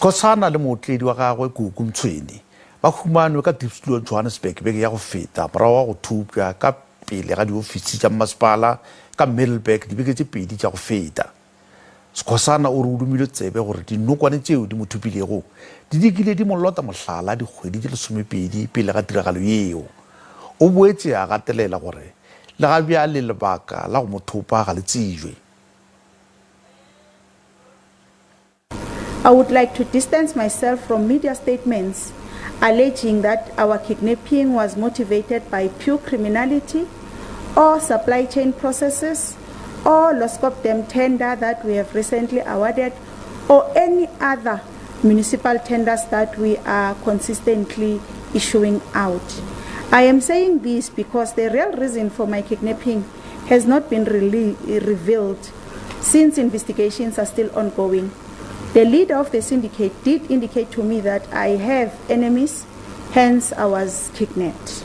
Skhosana le mootledi wa gagwe Gugu Mtshweni ba humanwe ka Dipslow Johannesburg beke ya go feta morago go thupwa ka pele ga diofisi tša Mmasepala ka Middelburg dibeke tše pedi tša go feta. Skhosana o re o dumile tsebe gore dinokwane tšeo di mo thupilego di dikile di mo lota mohlala dikgwedi tše 12 pele ga tiragalo yeo. O boetse a gatelela gore le ga bjale lebaka la go mo thopa ga le tsejwe. I would like to distance myself from media statements alleging that our kidnapping was motivated by pure criminality or supply chain processes or loscopdem tender that we have recently awarded or any other municipal tenders that we are consistently issuing out. I am saying this because the real reason for my kidnapping has not been really revealed since investigations are still ongoing. The leader of the syndicate did indicate to me that I have enemies, hence I was kidnapped.